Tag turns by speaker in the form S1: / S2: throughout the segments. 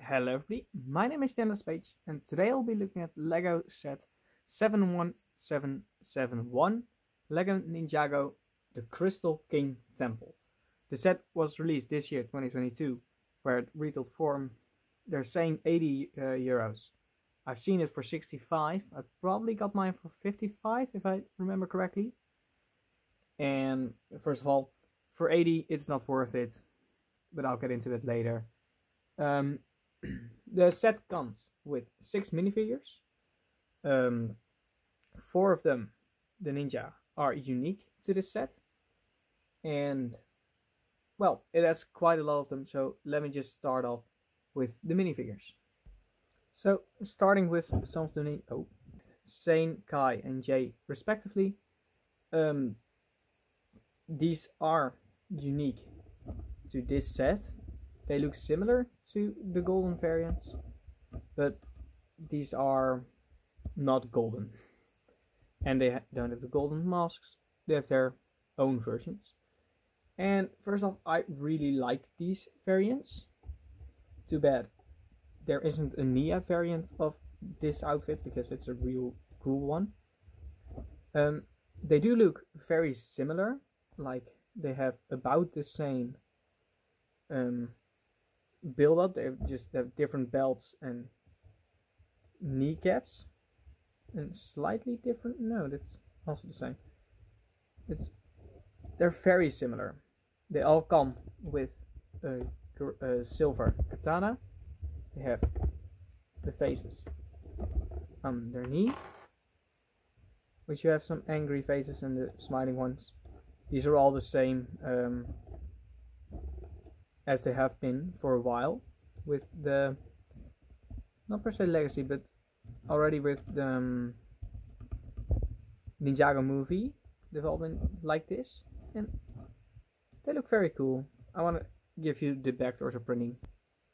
S1: Hello everybody, my name is Dennis Page and today I'll be looking at LEGO set 71771 LEGO Ninjago The Crystal King Temple. The set was released this year 2022 where it retailed for, they're saying 80 euros. I've seen it for 65, I probably got mine for 55 if I remember correctly. And first of all, for 80 it's not worth it, but I'll get into that later. The set comes with 6 minifigures. 4 of them, the ninja, are unique to this set. And, well, it has quite a lot of them, so let me just start off with the minifigures. So, starting with some of the Sane, Kai, and Jay, respectively. These are unique to this set. They look similar to the golden variants, but these are not golden. And they don't have the golden masks, they have their own versions. And first off, I really like these variants. Too bad there isn't a Nia variant of this outfit, because it's a real cool one. They do look very similar, like they have about the same build up. They just have different belts and kneecaps, and slightly different. No, that's also the same. They're very similar. They all come with a silver katana. They have the faces underneath, which you have some angry faces and the smiling ones. These are all the same as they have been for a while, with the, not per se legacy, but already with the Ninjago movie, they've all been like this, and they look very cool. I want to give you the back torso printing,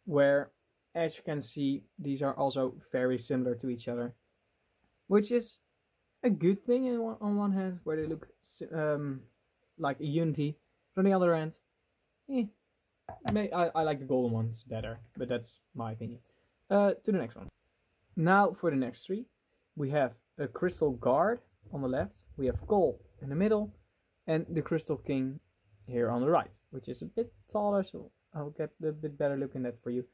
S1: where, as you can see, these are also very similar to each other, which is a good thing on one hand, where they look like a unity, but on the other hand, I like the golden ones better, but that's my opinion. To the next one. Now for the next 3, we have a Crystal Guard on the left, we have Cole in the middle, and the Crystal King here on the right, which is a bit taller, so I'll get a bit better look in that for you.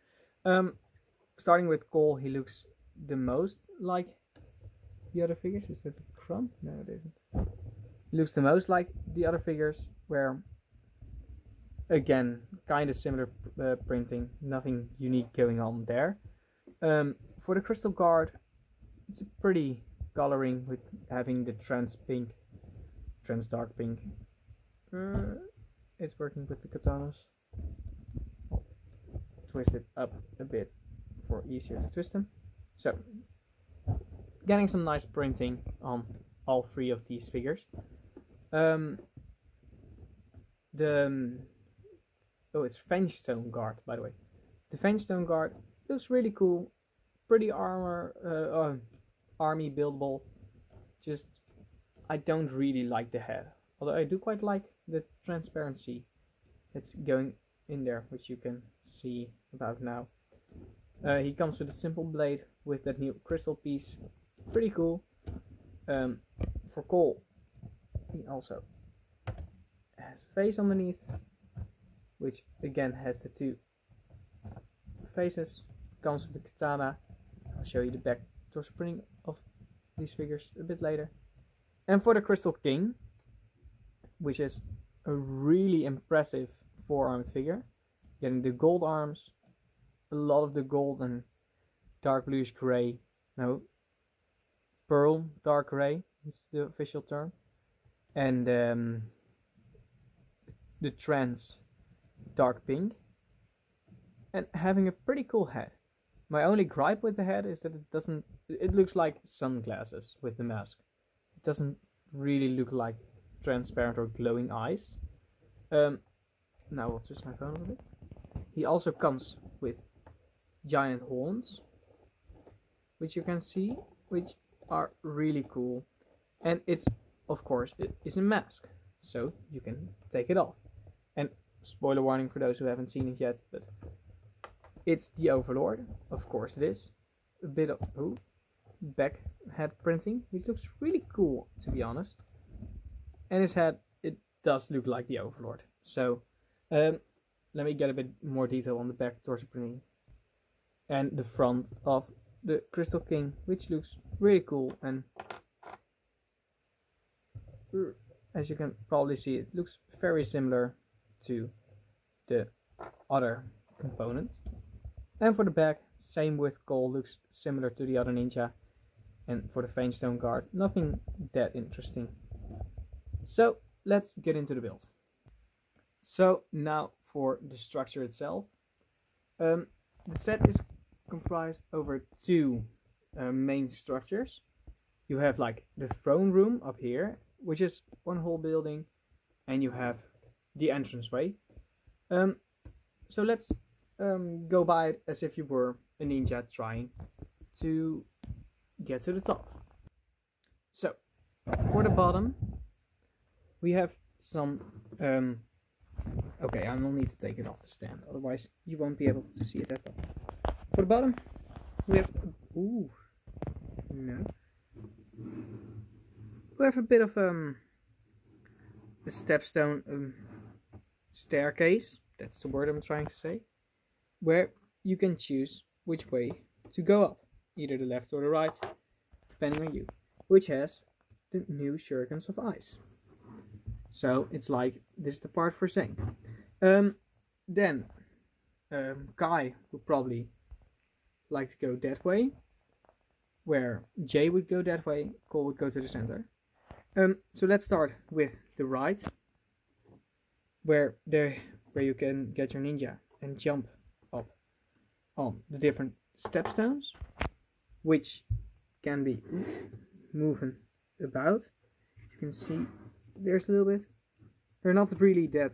S1: Starting with Cole, he looks the most like the other figures. Is that a crumb? No, it isn't. He looks the most like the other figures, where again, kind of similar printing, nothing unique going on there. For the Crystal Guard, it's a pretty coloring with having the trans dark pink. It's working with the katanas. I'll twist it up a bit for easier to twist them. So, getting some nice printing on all 3 of these figures. It's Fenstone Guard, by the way. The Fenstone Guard looks really cool. Pretty armor, army buildable. Just, I don't really like the head. Although I do quite like the transparency that's going in there, which you can see about now. He comes with a simple blade with that new crystal piece. Pretty cool. For Cole, he also has a face underneath, which again has the 2 faces. Comes with the katana. I'll show you the back torso printing of these figures a bit later. And for the Crystal King, which is a really impressive 4-armed figure, getting the gold arms, a lot of the gold and dark bluish gray, no, pearl dark gray is the official term, and the trans dark pink, and having a pretty cool head. My only gripe with the head is that it looks like sunglasses with the mask. It doesn't really look like transparent or glowing eyes. Now I'll twist my phone a little bit. He also comes with giant horns, which you can see, which are really cool. And it's, of course, it is a mask, so you can take it off. And spoiler warning for those who haven't seen it yet, but It's the Overlord, of course it is. A bit of back head printing, which looks really cool to be honest. And his head, it does look like the Overlord. So let me get a bit more detail on the back torso printing and the front of the Crystal King, which looks really cool. And as you can probably see, it looks very similar to the other component. And for the back, same with gold, looks similar to the other ninja. And for the Fangstone Guard, nothing that interesting. So let's get into the build. So now for the structure itself. The set is comprised over two main structures. You have like the throne room up here, which is one whole building, and you have the entranceway. So let's go by it as if you were a ninja trying to get to the top. So for the bottom we have some okay, I will need to take it off the stand, otherwise you won't be able to see it that well. For the bottom we have we have a bit of a stepstone staircase, that's the word I'm trying to say, where you can choose which way to go up, either the left or the right, depending on you, which has the new shurikens of ice. So it's like, this is the part for Zane. Then Kai would probably like to go that way, where Jay would go that way, Cole would go to the center. So let's start with the right, where you can get your ninja and jump up on the different stepstones, which can be moving about. You can see there's a little bit. They're not really that.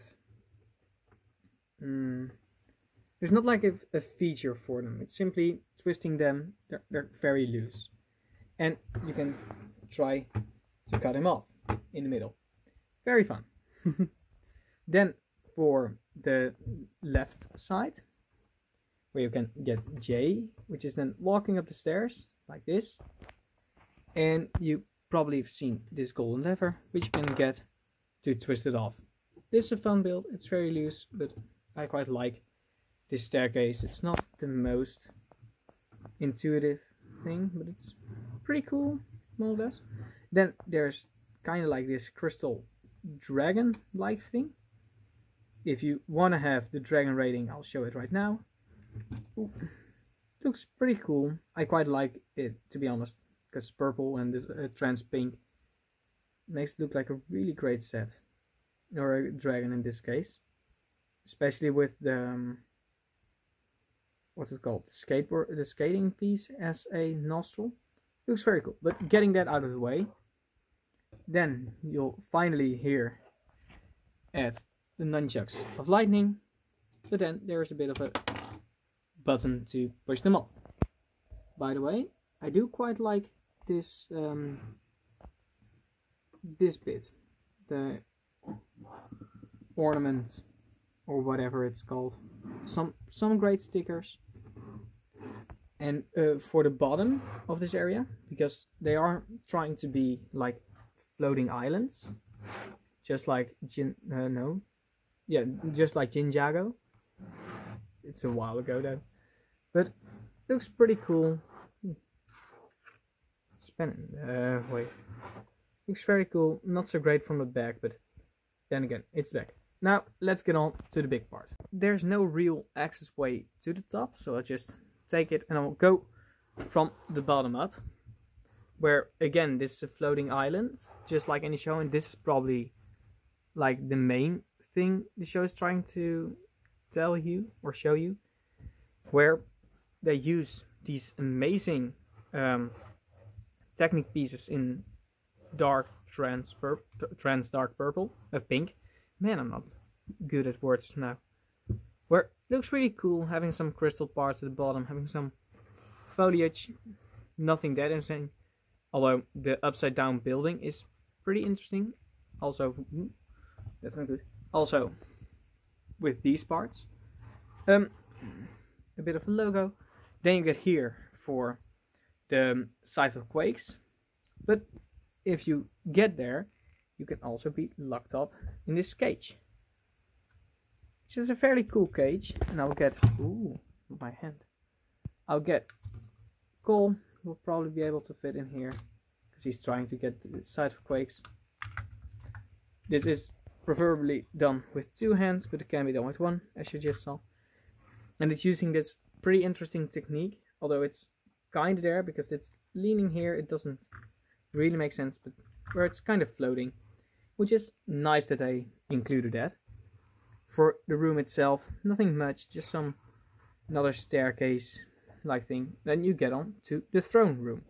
S1: There's not like a feature for them. It's simply twisting them. They're very loose, and you can try to cut him off in the middle. Very fun. Then for the left side, where you can get J, which is then walking up the stairs like this, and you probably have seen this golden lever, which you can get to twist it off. This is a fun build. It's very loose, but I quite like this staircase. It's not the most intuitive thing, but it's pretty cool, more or less. Then there's kind of like this crystal dragon-like thing. If you want to have the dragon rating, I'll show it right now. Ooh. Looks pretty cool. I quite like it, to be honest, because purple and the trans pink makes it look like a really great set, or a dragon in this case, especially with the what's it called, the skating piece as a nostril. Looks very cool. But getting that out of the way, then you'll finally hear at the nunchucks of lightning, but then there's a bit of a button to push them off. By the way, I do quite like this this bit, the ornament or whatever it's called. Some great stickers. And for the bottom of this area, because they are trying to be like floating islands, just like just like Ninjago. It's a while ago though, but looks pretty cool. Spinning, wait, looks very cool. Not so great from the back, but then again, it's back. Now let's get on to the big part. There's no real access way to the top, so I'll just take it and I'll go from the bottom up, where again this is a floating island, just like any show, and this is probably like the main thing the show is trying to tell you or show you, where they use these amazing technique pieces in dark trans dark purple, pink. Man, I'm not good at words now. Where it looks really cool, having some crystal parts at the bottom, having some foliage, nothing that insane. Although the upside down building is pretty interesting. Also, that's not good. Also, with these parts, a bit of a logo. Then you get here for the site of quakes. But if you get there, you can also be locked up in this cage, which is a fairly cool cage. And I'll get, ooh, my hand. I'll get Cole, who will probably be able to fit in here because he's trying to get the side of quakes. This is preferably done with 2 hands, but it can be done with 1, as you just saw. And it's using this pretty interesting technique, although it's kind of there because it's leaning here. It doesn't really make sense, but where it's kind of floating, which is nice that I included that. For the room itself, nothing much, just another staircase like thing. Then you get on to the throne room,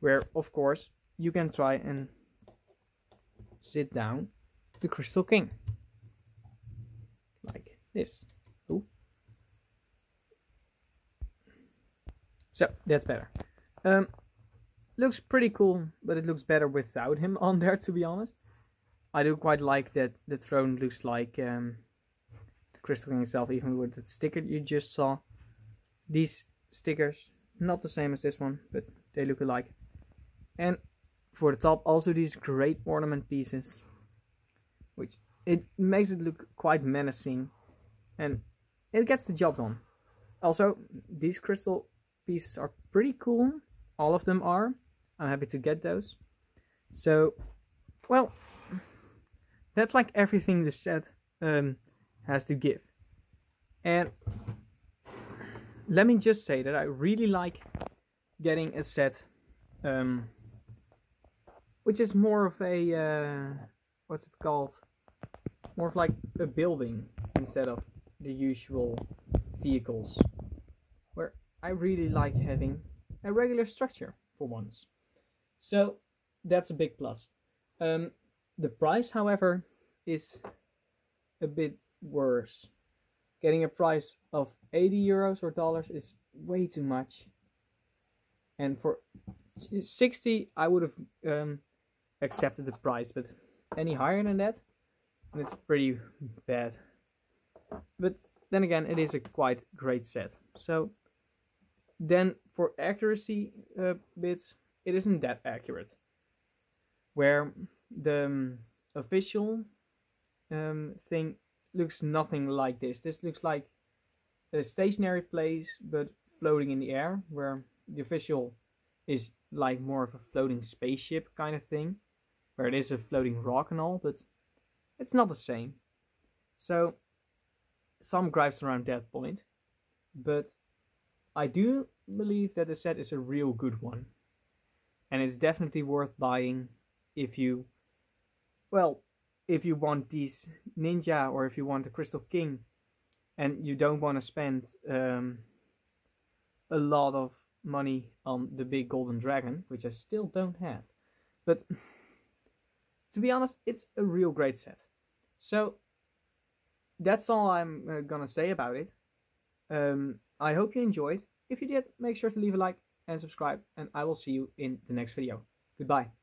S1: where of course you can try and sit down the Crystal King like this. Ooh. So that's better. Looks pretty cool, but it looks better without him on there, to be honest. I do quite like that the throne looks like the Crystal King itself, even with the sticker you just saw. These stickers, not the same as this one, but they look alike. And for the top, also these great ornament pieces, which it makes it look quite menacing, and it gets the job done. Also, these crystal pieces are pretty cool. All of them are. I'm happy to get those. So, well, that's like everything the set has to give. And let me just say that I really like getting a set which is more of a what's it called? More of like a building instead of the usual vehicles, where I really like having a regular structure for once. So that's a big plus. The price, however, is a bit worse. Getting a price of 80 euros or dollars is way too much. And for 60, I would have accepted the price, but any higher than that, and it's pretty bad. But then again, it is a quite great set. So then for accuracy bits, it isn't that accurate. Where the official thing looks nothing like this. This looks like a stationary place but floating in the air, where the official is like more of a floating spaceship kind of thing, where it is a floating rock and all, but it's not the same. So some gripes around that point, but I do believe that the set is a real good one, and it's definitely worth buying if you, well, if you want these ninja, or if you want the Crystal King and you don't want to spend a lot of money on the big golden dragon, which I still don't have. But to be honest, it's a real great set. So that's all I'm gonna say about it. I hope you enjoyed. If you did, make sure to leave a like and subscribe, and I will see you in the next video. Goodbye.